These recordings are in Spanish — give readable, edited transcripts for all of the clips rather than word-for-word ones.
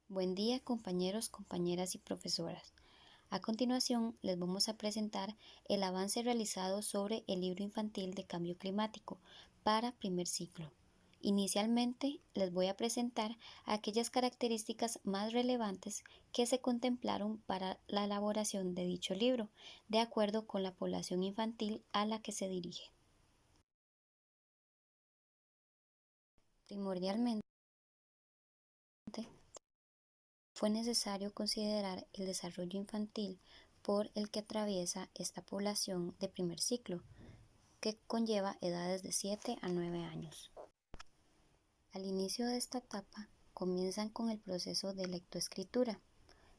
Buen día compañeros, compañeras y profesoras. A continuación les vamos a presentar el avance realizado sobre el libro infantil de cambio climático para primer ciclo. Inicialmente les voy a presentar aquellas características más relevantes que se contemplaron para la elaboración de dicho libro, de acuerdo con la población infantil a la que se dirige. Primordialmente, fue necesario considerar el desarrollo infantil por el que atraviesa esta población de primer ciclo, que conlleva edades de 7 a 9 años. Al inicio de esta etapa comienzan con el proceso de lectoescritura.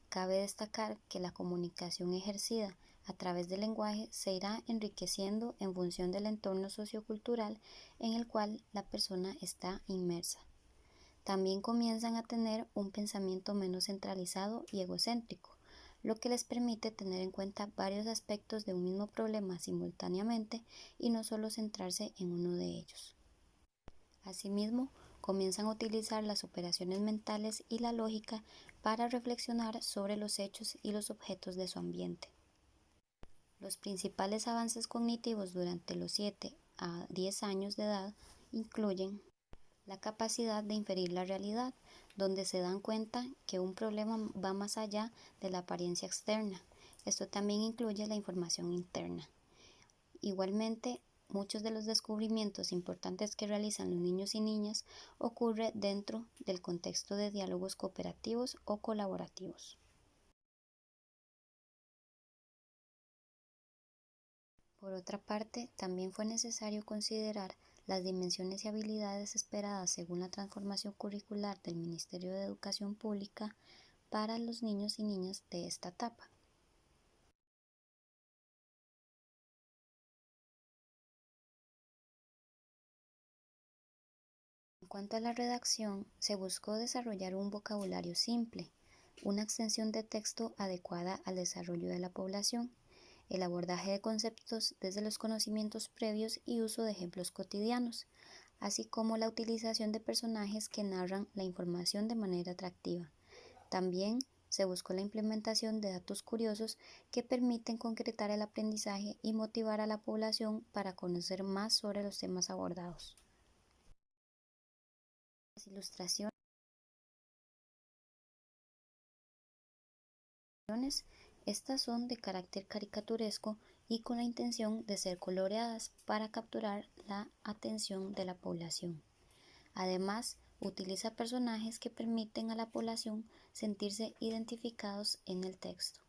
Cabe destacar que la comunicación ejercida a través del lenguaje se irá enriqueciendo en función del entorno sociocultural en el cual la persona está inmersa. También comienzan a tener un pensamiento menos centralizado y egocéntrico, lo que les permite tener en cuenta varios aspectos de un mismo problema simultáneamente y no solo centrarse en uno de ellos. Asimismo, comienzan a utilizar las operaciones mentales y la lógica para reflexionar sobre los hechos y los objetos de su ambiente. Los principales avances cognitivos durante los 7 a 10 años de edad incluyen la capacidad de inferir la realidad, donde se dan cuenta que un problema va más allá de la apariencia externa. Esto también incluye la información interna. Igualmente, muchos de los descubrimientos importantes que realizan los niños y niñas ocurren dentro del contexto de diálogos cooperativos o colaborativos. Por otra parte, también fue necesario considerar las dimensiones y habilidades esperadas según la transformación curricular del Ministerio de Educación Pública para los niños y niñas de esta etapa. En cuanto a la redacción, se buscó desarrollar un vocabulario simple, una extensión de texto adecuada al desarrollo de la población, el abordaje de conceptos desde los conocimientos previos y uso de ejemplos cotidianos, así como la utilización de personajes que narran la información de manera atractiva. También se buscó la implementación de datos curiosos que permiten concretar el aprendizaje y motivar a la población para conocer más sobre los temas abordados. Las ilustraciones, estas son de carácter caricaturesco y con la intención de ser coloreadas para capturar la atención de la población. Además, utiliza personajes que permiten a la población sentirse identificados en el texto.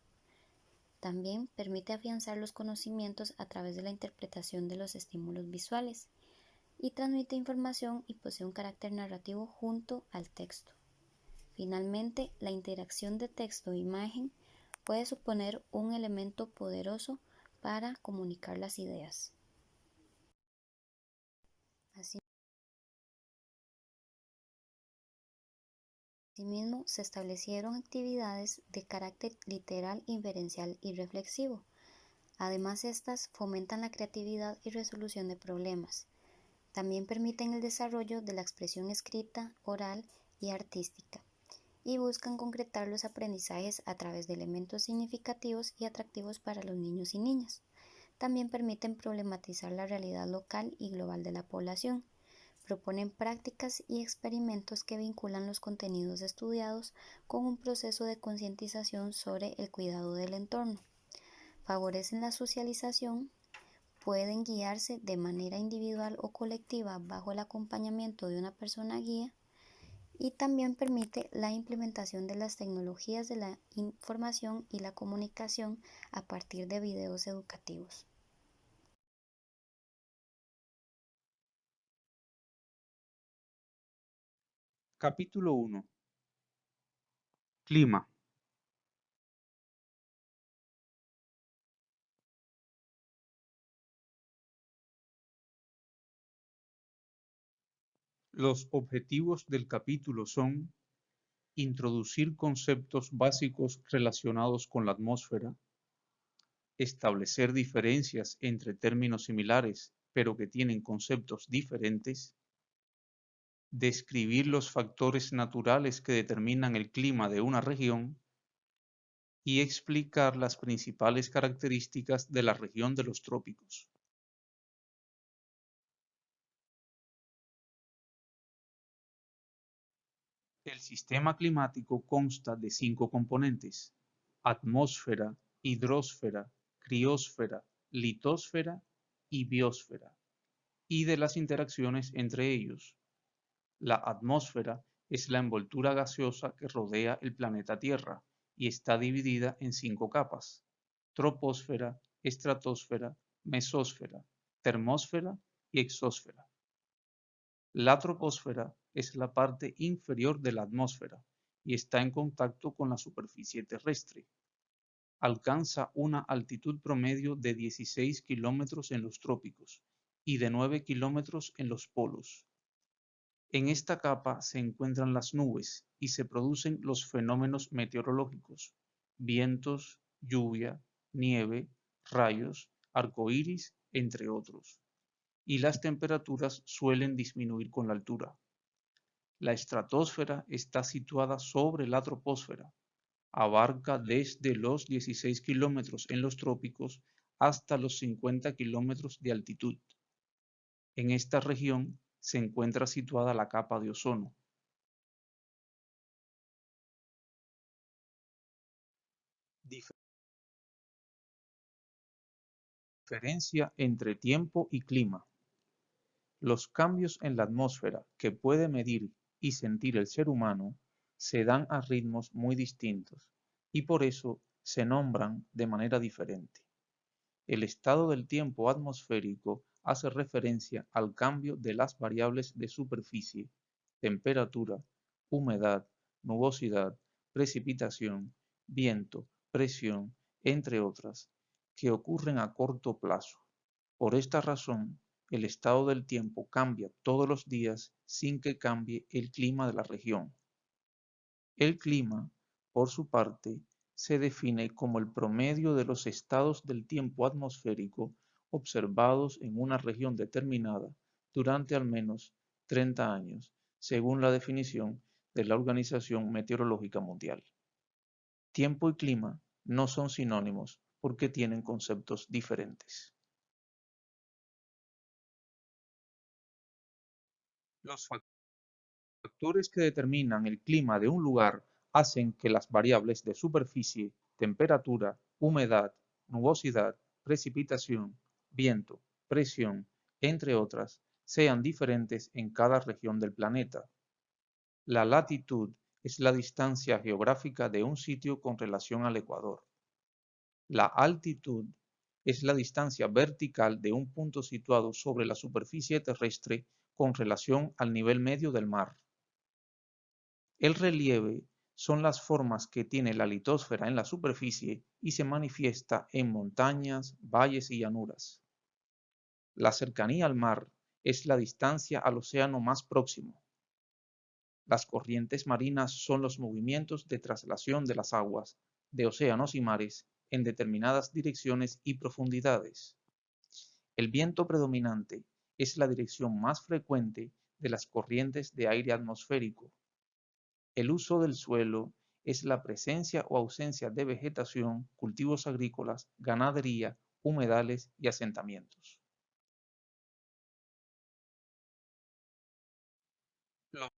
También permite afianzar los conocimientos a través de la interpretación de los estímulos visuales y transmite información y posee un carácter narrativo junto al texto. Finalmente, la interacción de texto e imagen puede suponer un elemento poderoso para comunicar las ideas. Asimismo, se establecieron actividades de carácter literal, inferencial y reflexivo. Además, estas fomentan la creatividad y resolución de problemas. También permiten el desarrollo de la expresión escrita, oral y artística, y buscan concretar los aprendizajes a través de elementos significativos y atractivos para los niños y niñas. También permiten problematizar la realidad local y global de la población. Proponen prácticas y experimentos que vinculan los contenidos estudiados con un proceso de concientización sobre el cuidado del entorno. Favorecen la socialización, pueden guiarse de manera individual o colectiva bajo el acompañamiento de una persona guía y también permite la implementación de las tecnologías de la información y la comunicación a partir de videos educativos. Capítulo 1. Clima. Los objetivos del capítulo son introducir conceptos básicos relacionados con la atmósfera, establecer diferencias entre términos similares pero que tienen conceptos diferentes, describir los factores naturales que determinan el clima de una región y explicar las principales características de la región de los trópicos. El sistema climático consta de 5 componentes: atmósfera, hidrosfera, criósfera, litosfera y biosfera, y de las interacciones entre ellos. La atmósfera es la envoltura gaseosa que rodea el planeta Tierra y está dividida en 5 capas: troposfera, estratosfera, mesósfera, termósfera y exósfera. La troposfera es la parte inferior de la atmósfera y está en contacto con la superficie terrestre. Alcanza una altitud promedio de 16 kilómetros en los trópicos y de 9 kilómetros en los polos. En esta capa se encuentran las nubes y se producen los fenómenos meteorológicos: vientos, lluvia, nieve, rayos, arcoíris, entre otros. Y las temperaturas suelen disminuir con la altura. La estratosfera está situada sobre la troposfera. Abarca desde los 16 kilómetros en los trópicos hasta los 50 kilómetros de altitud. En esta región se encuentra situada la capa de ozono. Diferencia entre tiempo y clima. Los cambios en la atmósfera que puede medir y sentir el ser humano se dan a ritmos muy distintos y por eso se nombran de manera diferente. El estado del tiempo atmosférico hace referencia al cambio de las variables de superficie, temperatura, humedad, nubosidad, precipitación, viento, presión, entre otras, que ocurren a corto plazo. Por esta razón, el estado del tiempo cambia todos los días sin que cambie el clima de la región. El clima, por su parte, se define como el promedio de los estados del tiempo atmosférico observados en una región determinada durante al menos 30 años, según la definición de la Organización Meteorológica Mundial. Tiempo y clima no son sinónimos porque tienen conceptos diferentes. Los factores que determinan el clima de un lugar hacen que las variables de superficie, temperatura, humedad, nubosidad, precipitación, viento, presión, entre otras, sean diferentes en cada región del planeta. La latitud es la distancia geográfica de un sitio con relación al ecuador. La altitud es la distancia vertical de un punto situado sobre la superficie terrestre con relación al nivel medio del mar. El relieve son las formas que tiene la litosfera en la superficie y se manifiesta en montañas, valles y llanuras. La cercanía al mar es la distancia al océano más próximo. Las corrientes marinas son los movimientos de traslación de las aguas de océanos y mares en determinadas direcciones y profundidades. El viento predominante es la dirección más frecuente de las corrientes de aire atmosférico. El uso del suelo es la presencia o ausencia de vegetación, cultivos agrícolas, ganadería, humedales y asentamientos. La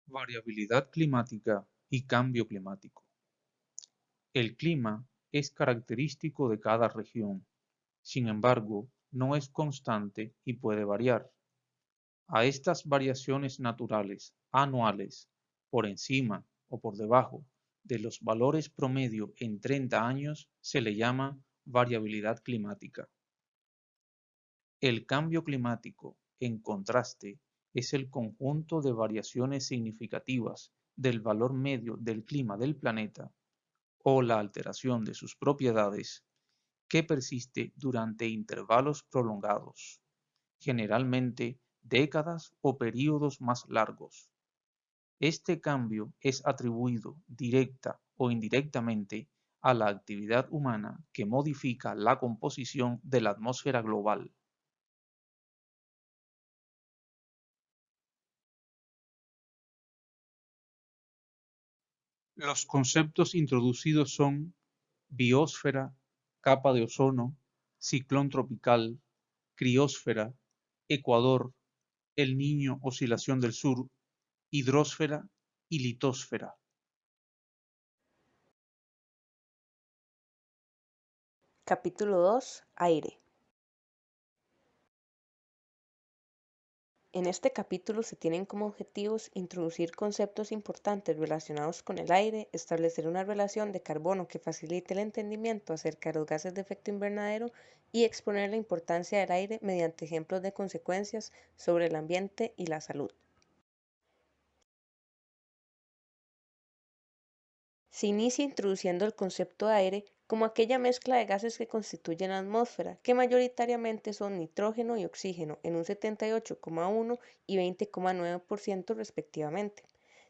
variabilidad climática y cambio climático. El clima es característico de cada región, sin embargo, no es constante y puede variar. A estas variaciones naturales anuales, por encima o por debajo de los valores promedio en 30 años, se le llama variabilidad climática. El cambio climático, en contraste, es el conjunto de variaciones significativas del valor medio del clima del planeta o la alteración de sus propiedades que persiste durante intervalos prolongados, generalmente décadas o períodos más largos. Este cambio es atribuido directa o indirectamente a la actividad humana que modifica la composición de la atmósfera global. Los conceptos introducidos son biosfera, capa de ozono, ciclón tropical, criósfera, ecuador, el Niño, oscilación del sur, hidrosfera y litósfera. Capítulo 2. Aire. En este capítulo se tienen como objetivos introducir conceptos importantes relacionados con el aire, establecer una relación de carbono que facilite el entendimiento acerca de los gases de efecto invernadero y exponer la importancia del aire mediante ejemplos de consecuencias sobre el ambiente y la salud. Se inicia introduciendo el concepto de aire como aquella mezcla de gases que constituyen la atmósfera, que mayoritariamente son nitrógeno y oxígeno en un 78,1 y 20,9% respectivamente.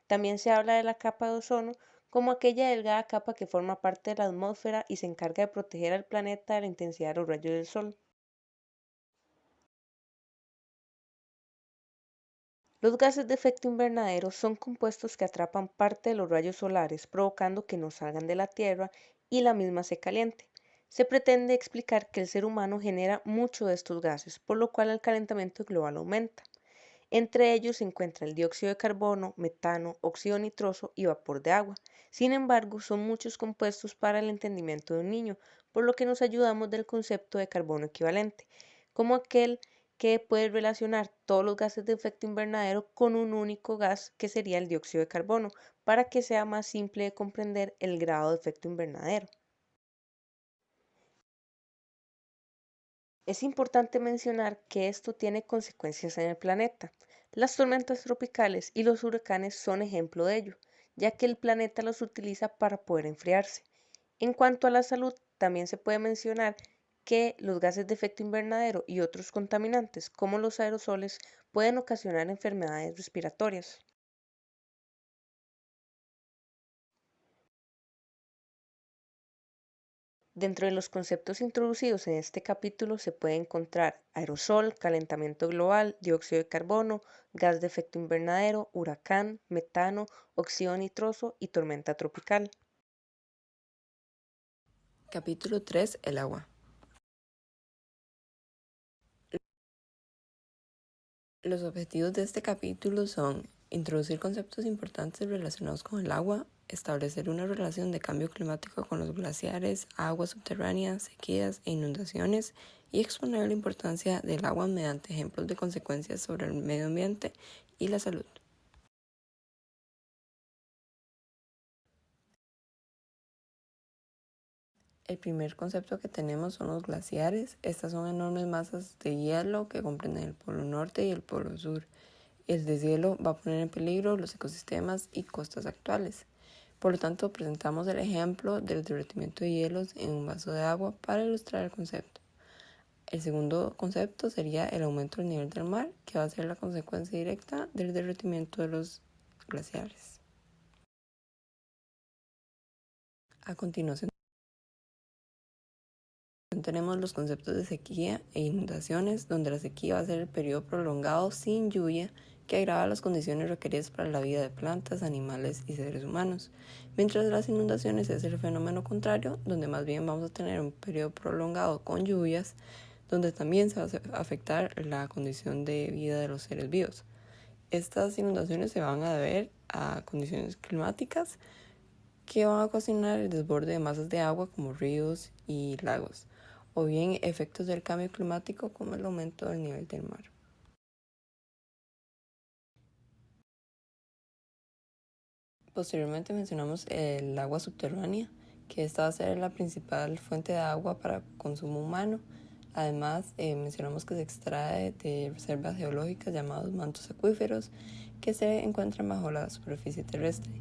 También se habla de la capa de ozono como aquella delgada capa que forma parte de la atmósfera y se encarga de proteger al planeta de la intensidad de los rayos del sol. Los gases de efecto invernadero son compuestos que atrapan parte de los rayos solares, provocando que no salgan de la Tierra y la misma se caliente. Se pretende explicar que el ser humano genera mucho de estos gases, por lo cual el calentamiento global aumenta. Entre ellos se encuentra el dióxido de carbono, metano, óxido nitroso y vapor de agua. Sin embargo, son muchos compuestos para el entendimiento de un niño, por lo que nos ayudamos del concepto de carbono equivalente, como aquel que puede relacionar todos los gases de efecto invernadero con un único gas que sería el dióxido de carbono, para que sea más simple de comprender el grado de efecto invernadero. Es importante mencionar que esto tiene consecuencias en el planeta. Las tormentas tropicales y los huracanes son ejemplo de ello, ya que el planeta los utiliza para poder enfriarse. En cuanto a la salud, también se puede mencionar que los gases de efecto invernadero y otros contaminantes, como los aerosoles, pueden ocasionar enfermedades respiratorias. Dentro de los conceptos introducidos en este capítulo se puede encontrar aerosol, calentamiento global, dióxido de carbono, gas de efecto invernadero, huracán, metano, óxido nitroso y tormenta tropical. Capítulo 3. El agua. Los objetivos de este capítulo son introducir conceptos importantes relacionados con el agua, establecer una relación de cambio climático con los glaciares, aguas subterráneas, sequías e inundaciones y exponer la importancia del agua mediante ejemplos de consecuencias sobre el medio ambiente y la salud. El primer concepto que tenemos son los glaciares. Estas son enormes masas de hielo que comprenden el polo norte y el polo sur. El deshielo va a poner en peligro los ecosistemas y costas actuales. Por lo tanto, presentamos el ejemplo del derretimiento de hielos en un vaso de agua para ilustrar el concepto. El segundo concepto sería el aumento del nivel del mar, que va a ser la consecuencia directa del derretimiento de los glaciares. A continuación, tenemos los conceptos de sequía e inundaciones, donde la sequía va a ser el periodo prolongado sin lluvia que agrava las condiciones requeridas para la vida de plantas, animales y seres humanos, mientras las inundaciones es el fenómeno contrario, donde más bien vamos a tener un periodo prolongado con lluvias, donde también se va a afectar la condición de vida de los seres vivos. Estas inundaciones se van a deber a condiciones climáticas que van a ocasionar el desborde de masas de agua como ríos y lagos, o bien efectos del cambio climático como el aumento del nivel del mar. Posteriormente mencionamos el agua subterránea, que esta va a ser la principal fuente de agua para consumo humano. Además, mencionamos que se extrae de reservas geológicas llamadas mantos acuíferos, que se encuentran bajo la superficie terrestre.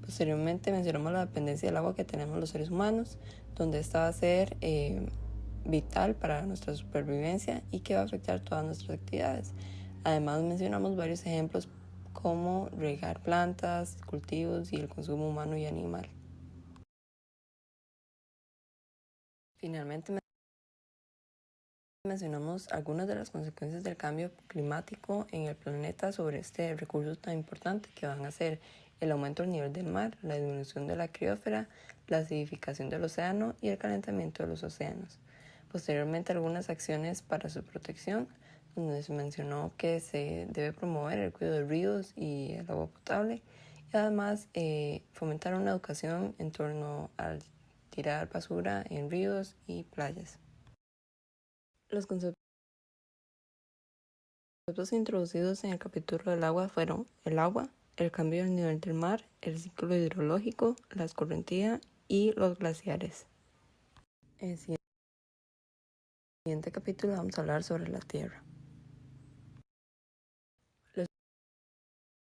Posteriormente mencionamos la dependencia del agua que tenemos los seres humanos, donde esta va a ser vital para nuestra supervivencia y que va a afectar todas nuestras actividades. Además mencionamos varios ejemplos como regar plantas, cultivos y el consumo humano y animal. Finalmente, mencionamos algunas de las consecuencias del cambio climático en el planeta sobre este recurso tan importante que van a ser el aumento del nivel del mar, la disminución de la criósfera, la acidificación del océano y el calentamiento de los océanos. Posteriormente, algunas acciones para su protección, donde se mencionó que se debe promover el cuidado de ríos y el agua potable y además fomentar una educación en torno al tirar basura en ríos y playas. Los conceptos introducidos en el capítulo del agua fueron el agua, el cambio del nivel del mar, el ciclo hidrológico, la escorrentía y los glaciares. En el siguiente capítulo vamos a hablar sobre la tierra.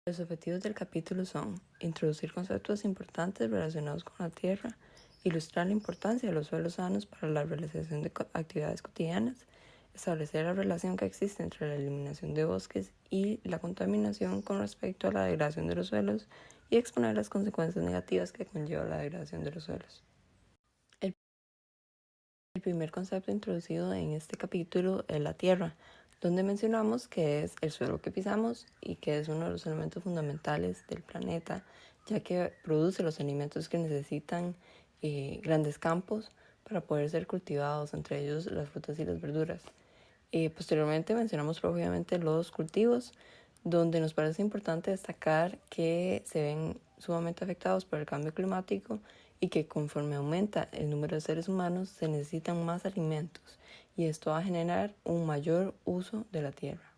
Los objetivos del capítulo son introducir conceptos importantes relacionados con la tierra, ilustrar la importancia de los suelos sanos para la realización de actividades cotidianas, establecer la relación que existe entre la eliminación de bosques y la contaminación con respecto a la degradación de los suelos y exponer las consecuencias negativas que conlleva la degradación de los suelos. El primer concepto introducido en este capítulo es la tierra, donde mencionamos que es el suelo que pisamos y que es uno de los elementos fundamentales del planeta, ya que produce los alimentos que necesitan grandes campos para poder ser cultivados, entre ellos las frutas y las verduras. Posteriormente mencionamos propiamente los cultivos, donde nos parece importante destacar que se ven sumamente afectados por el cambio climático y que conforme aumenta el número de seres humanos se necesitan más alimentos y esto va a generar un mayor uso de la tierra.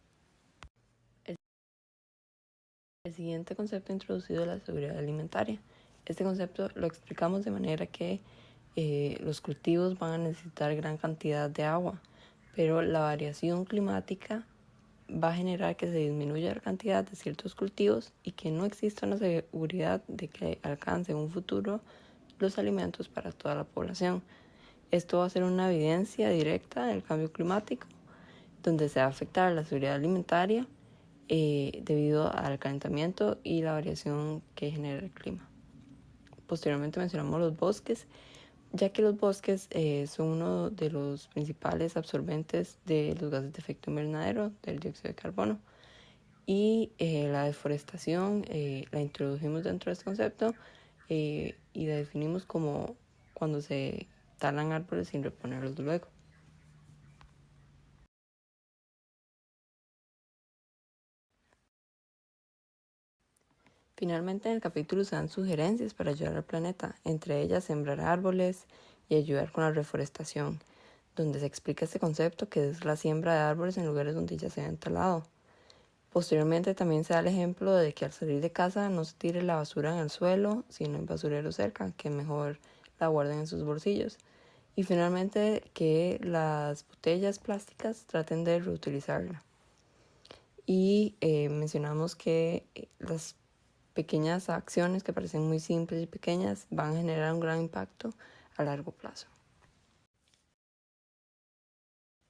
El siguiente concepto introducido es la seguridad alimentaria. Este concepto lo explicamos de manera que los cultivos van a necesitar gran cantidad de agua, pero la variación climática va a generar que se disminuya la cantidad de ciertos cultivos y que no exista una seguridad de que alcance en un futuro los alimentos para toda la población. Esto va a ser una evidencia directa del cambio climático, donde se va a afectar la seguridad alimentaria debido al calentamiento y la variación que genera el clima. Posteriormente mencionamos los bosques, ya que los bosques son uno de los principales absorbentes de los gases de efecto invernadero, del dióxido de carbono. Y la deforestación la introdujimos dentro de este concepto y la definimos como cuando se talan árboles sin reponerlos luego. Finalmente, en el capítulo se dan sugerencias para ayudar al planeta, entre ellas sembrar árboles y ayudar con la reforestación, donde se explica este concepto que es la siembra de árboles en lugares donde ya se han talado. Posteriormente también se da el ejemplo de que al salir de casa no se tire la basura en el suelo, sino en basurero cerca, que mejor la guarden en sus bolsillos. Y finalmente que las botellas plásticas traten de reutilizarla. Y mencionamos que las pequeñas acciones que parecen muy simples y pequeñas van a generar un gran impacto a largo plazo.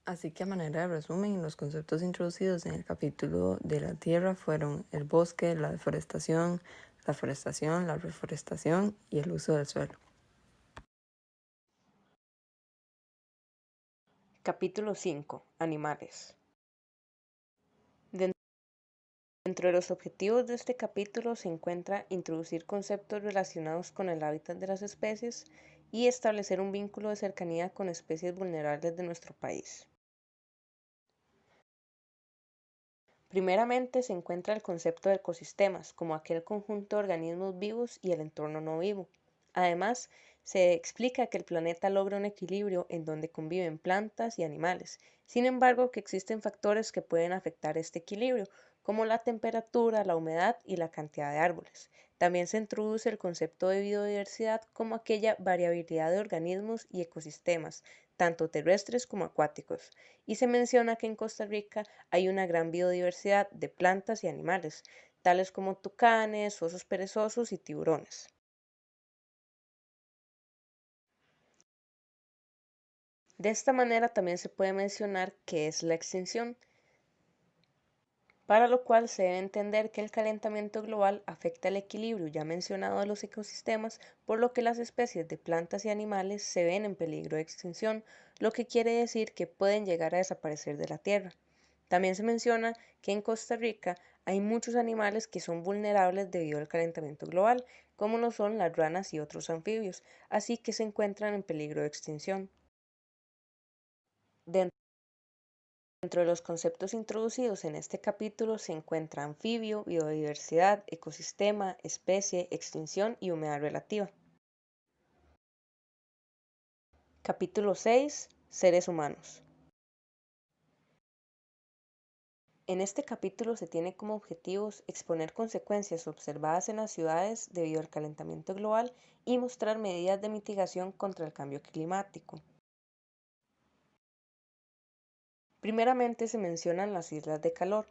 Así que a manera de resumen, los conceptos introducidos en el capítulo de la tierra fueron el bosque, la deforestación, la forestación, la reforestación y el uso del suelo. Capítulo 5. Animales. Dentro de los objetivos de este capítulo se encuentra introducir conceptos relacionados con el hábitat de las especies y establecer un vínculo de cercanía con especies vulnerables de nuestro país. Primeramente se encuentra el concepto de ecosistemas, como aquel conjunto de organismos vivos y el entorno no vivo. Además, se explica que el planeta logra un equilibrio en donde conviven plantas y animales. Sin embargo, que existen factores que pueden afectar este equilibrio, como la temperatura, la humedad y la cantidad de árboles. También se introduce el concepto de biodiversidad como aquella variabilidad de organismos y ecosistemas, tanto terrestres como acuáticos. Y se menciona que en Costa Rica hay una gran biodiversidad de plantas y animales, tales como tucanes, osos perezosos y tiburones. De esta manera también se puede mencionar qué es la extinción. para lo cual se debe entender que el calentamiento global afecta el equilibrio ya mencionado de los ecosistemas, por lo que las especies de plantas y animales se ven en peligro de extinción, lo que quiere decir que pueden llegar a desaparecer de la Tierra. También se menciona que en Costa Rica hay muchos animales que son vulnerables debido al calentamiento global, como lo son las ranas y otros anfibios, así que se encuentran en peligro de extinción. Dentro de los conceptos introducidos en este capítulo se encuentra anfibio, biodiversidad, ecosistema, especie, extinción y humedad relativa. Capítulo 6. Seres humanos. En este capítulo se tiene como objetivos exponer consecuencias observadas en las ciudades debido al calentamiento global y mostrar medidas de mitigación contra el cambio climático. Primeramente se mencionan las islas de calor.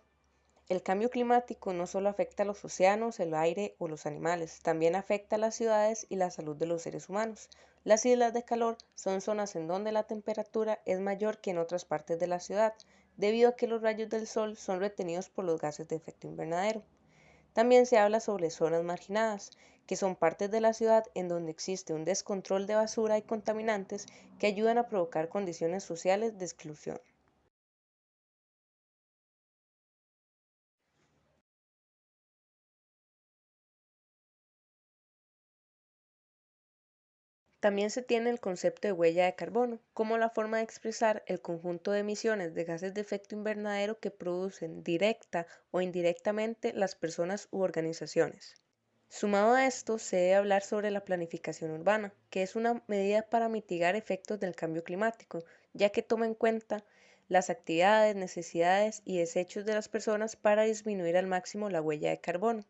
El cambio climático no solo afecta a los océanos, el aire o los animales, también afecta a las ciudades y la salud de los seres humanos. Las islas de calor son zonas en donde la temperatura es mayor que en otras partes de la ciudad, debido a que los rayos del sol son retenidos por los gases de efecto invernadero. También se habla sobre zonas marginadas, que son partes de la ciudad en donde existe un descontrol de basura y contaminantes que ayudan a provocar condiciones sociales de exclusión. También se tiene el concepto de huella de carbono, como la forma de expresar el conjunto de emisiones de gases de efecto invernadero que producen directa o indirectamente las personas u organizaciones. Sumado a esto, se debe hablar sobre la planificación urbana, que es una medida para mitigar efectos del cambio climático, ya que toma en cuenta las actividades, necesidades y desechos de las personas para disminuir al máximo la huella de carbono.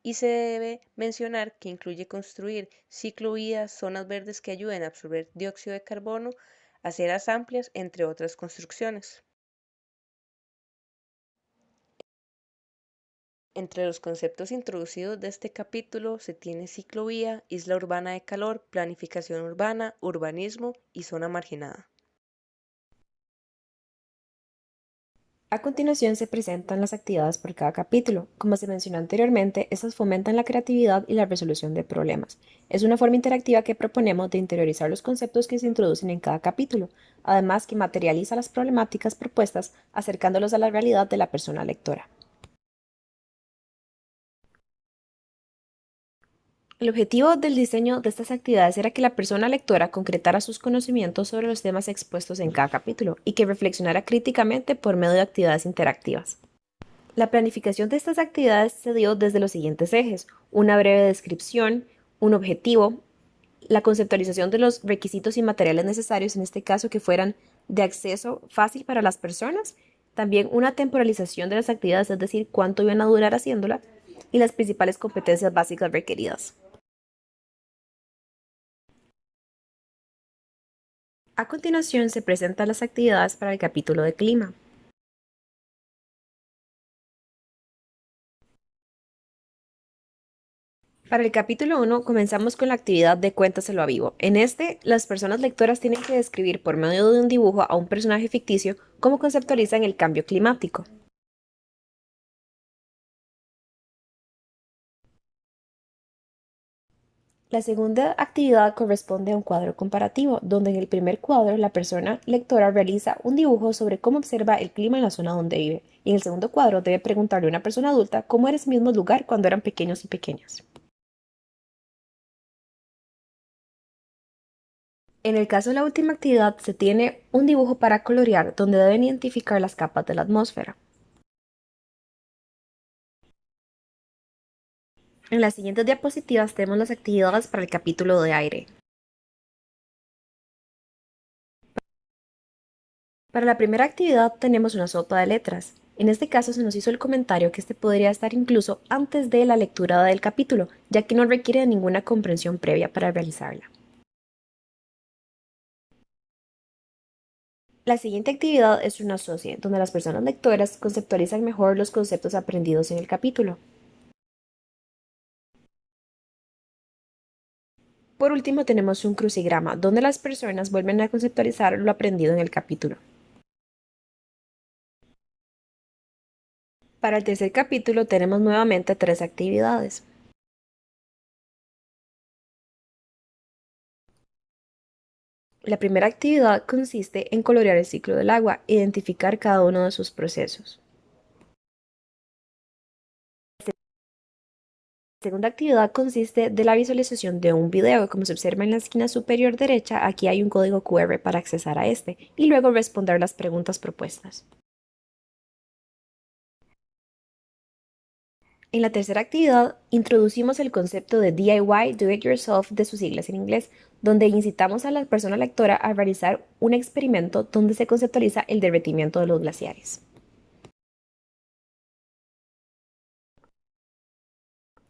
Y se debe mencionar que incluye construir ciclovías, zonas verdes que ayuden a absorber dióxido de carbono, aceras amplias, entre otras construcciones. Entre los conceptos introducidos de este capítulo se tiene ciclovía, isla urbana de calor, planificación urbana, urbanismo y zona marginada. A continuación se presentan las actividades por cada capítulo. Como se mencionó anteriormente, estas fomentan la creatividad y la resolución de problemas. Es una forma interactiva que proponemos de interiorizar los conceptos que se introducen en cada capítulo, además que materializa las problemáticas propuestas acercándolos a la realidad de la persona lectora. El objetivo del diseño de estas actividades era que la persona lectora concretara sus conocimientos sobre los temas expuestos en cada capítulo y que reflexionara críticamente por medio de actividades interactivas. La planificación de estas actividades se dio desde los siguientes ejes: una breve descripción, un objetivo, la conceptualización de los requisitos y materiales necesarios, en este caso que fueran de acceso fácil para las personas, también una temporalización de las actividades, es decir, cuánto iban a durar haciéndola, y las principales competencias básicas requeridas. A continuación se presentan las actividades para el capítulo de clima. Para el capítulo 1 comenzamos con la actividad de Cuéntaselo a vivo. En este, las personas lectoras tienen que describir por medio de un dibujo a un personaje ficticio cómo conceptualizan el cambio climático. La segunda actividad corresponde a un cuadro comparativo, donde en el primer cuadro la persona lectora realiza un dibujo sobre cómo observa el clima en la zona donde vive, y en el segundo cuadro debe preguntarle a una persona adulta cómo era ese mismo lugar cuando eran pequeños y pequeñas. En el caso de la última actividad, se tiene un dibujo para colorear donde deben identificar las capas de la atmósfera. En las siguientes diapositivas tenemos las actividades para el capítulo de aire. Para la primera actividad tenemos una sopa de letras. En este caso se nos hizo el comentario que este podría estar incluso antes de la lectura del capítulo, ya que no requiere de ninguna comprensión previa para realizarla. La siguiente actividad es una socie, donde las personas lectoras conceptualizan mejor los conceptos aprendidos en el capítulo. Por último tenemos un crucigrama, donde las personas vuelven a conceptualizar lo aprendido en el capítulo. Para el tercer capítulo tenemos nuevamente 3 actividades. La primera actividad consiste en colorear el ciclo del agua e identificar cada uno de sus procesos. La segunda actividad consiste de la visualización de un video. Como se observa en la esquina superior derecha, aquí hay un código QR para accesar a este y luego responder las preguntas propuestas. En la tercera actividad, introducimos el concepto de DIY, Do It Yourself, de sus siglas en inglés, donde incitamos a la persona lectora a realizar un experimento donde se conceptualiza el derretimiento de los glaciares.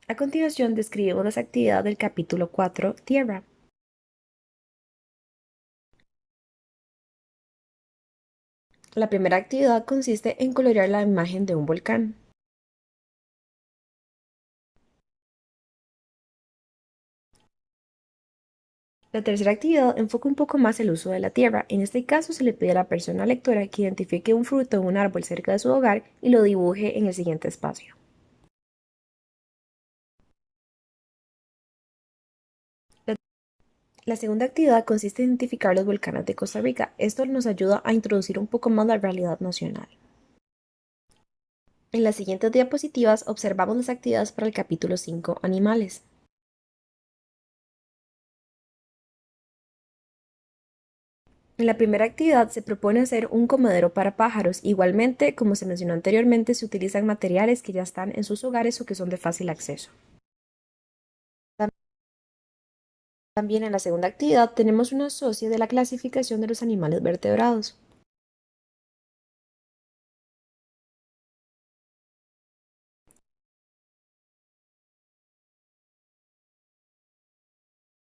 A continuación, describimos las actividades del capítulo 4, Tierra. La primera actividad consiste en colorear la imagen de un volcán. La tercera actividad enfoca un poco más el uso de la tierra. En este caso se le pide a la persona lectora que identifique un fruto o un árbol cerca de su hogar y lo dibuje en el siguiente espacio. La segunda actividad consiste en identificar los volcanes de Costa Rica. Esto nos ayuda a introducir un poco más la realidad nacional. En las siguientes diapositivas observamos las actividades para el capítulo 5, Animales. En la primera actividad se propone hacer un comedero para pájaros. Igualmente, como se mencionó anteriormente, se utilizan materiales que ya están en sus hogares o que son de fácil acceso. También en la segunda actividad tenemos una socia de la clasificación de los animales vertebrados.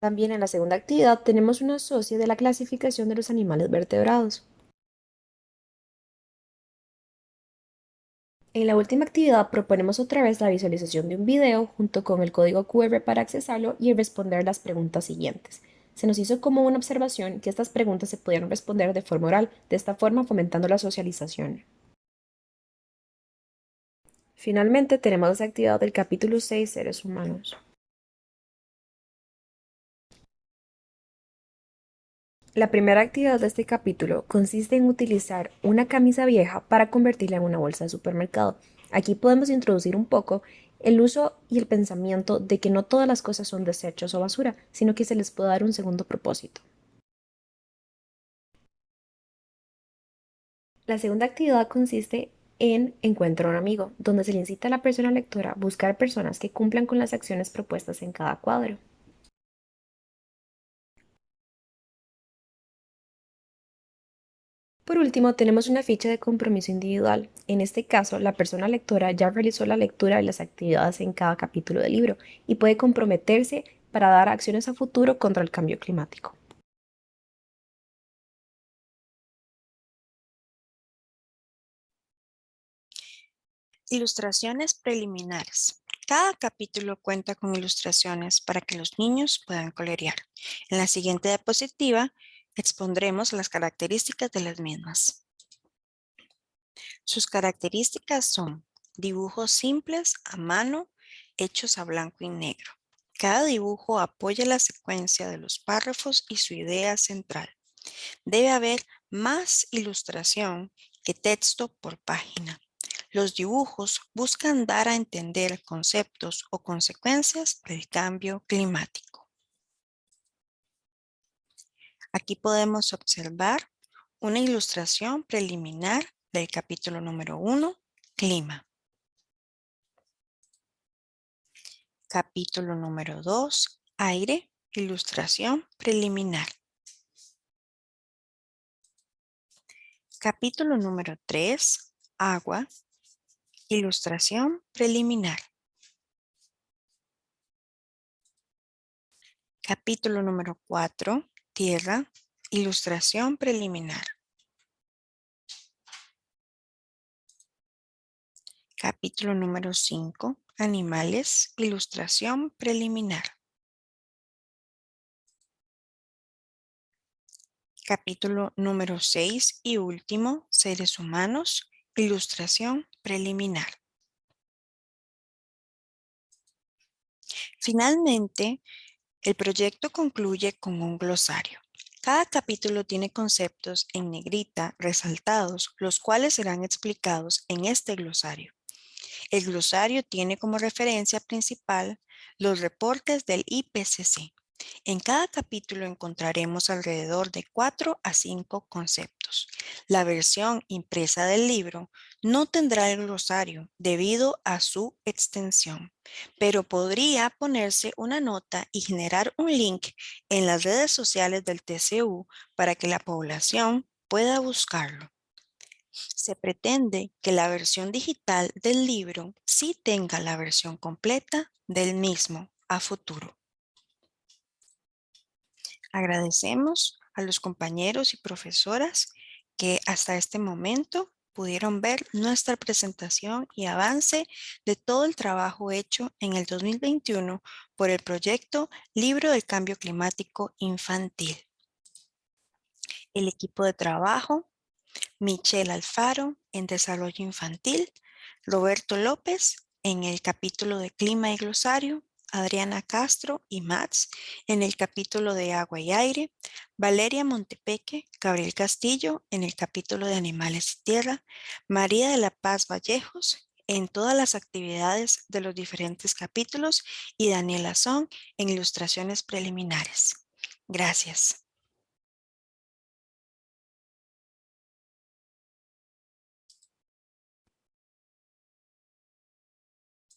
También en la segunda actividad tenemos una socia de la clasificación de los animales vertebrados. En la última actividad proponemos otra vez la visualización de un video junto con el código QR para accesarlo y responder las preguntas siguientes. Se nos hizo como una observación que estas preguntas se pudieron responder de forma oral, de esta forma fomentando la socialización. Finalmente tenemos las actividades del capítulo 6, Seres humanos. La primera actividad de este capítulo consiste en utilizar una camisa vieja para convertirla en una bolsa de supermercado. Aquí podemos introducir un poco el uso y el pensamiento de que no todas las cosas son desechos o basura, sino que se les puede dar un segundo propósito. La segunda actividad consiste en Encuentra un amigo, donde se le incita a la persona lectora a buscar personas que cumplan con las acciones propuestas en cada cuadro. Por último, tenemos una ficha de compromiso individual. En este caso, la persona lectora ya realizó la lectura de las actividades en cada capítulo del libro y puede comprometerse para dar acciones a futuro contra el cambio climático. Ilustraciones preliminares. Cada capítulo cuenta con ilustraciones para que los niños puedan colorear. En la siguiente diapositiva expondremos las características de las mismas. Sus características son dibujos simples a mano hechos a blanco y negro. Cada dibujo apoya la secuencia de los párrafos y su idea central. Debe haber más ilustración que texto por página. Los dibujos buscan dar a entender conceptos o consecuencias del cambio climático. Aquí podemos observar una ilustración preliminar del capítulo número 1, Clima. Capítulo número 2, Aire, ilustración preliminar. Capítulo número 3, Agua, ilustración preliminar. Capítulo número 4, Tierra, ilustración preliminar. Capítulo número 5, Animales, ilustración preliminar. Capítulo número 6 y último, Seres humanos, ilustración preliminar. preliminar. Finalmente, el proyecto concluye con un glosario. Cada capítulo tiene conceptos en negrita resaltados, los cuales serán explicados en este glosario. El glosario tiene como referencia principal los reportes del IPCC. En cada capítulo encontraremos alrededor de 4 a 5 conceptos. La versión impresa del libro no tendrá el glosario debido a su extensión, pero podría ponerse una nota y generar un link en las redes sociales del TCU para que la población pueda buscarlo. Se pretende que la versión digital del libro sí tenga la versión completa del mismo a futuro. Agradecemos a los compañeros y profesoras que hasta este momento pudieron ver nuestra presentación y avance de todo el trabajo hecho en el 2021 por el proyecto Libro del Cambio Climático Infantil. El equipo de trabajo: Michelle Alfaro en Desarrollo Infantil, Roberto López en el capítulo de Clima y Glosario, Adriana Castro y Mats en el capítulo de Agua y Aire, Valeria Montepeque, Gabriel Castillo en el capítulo de Animales y Tierra, María de la Paz Vallejos en todas las actividades de los diferentes capítulos y Daniela Son en ilustraciones preliminares. Gracias.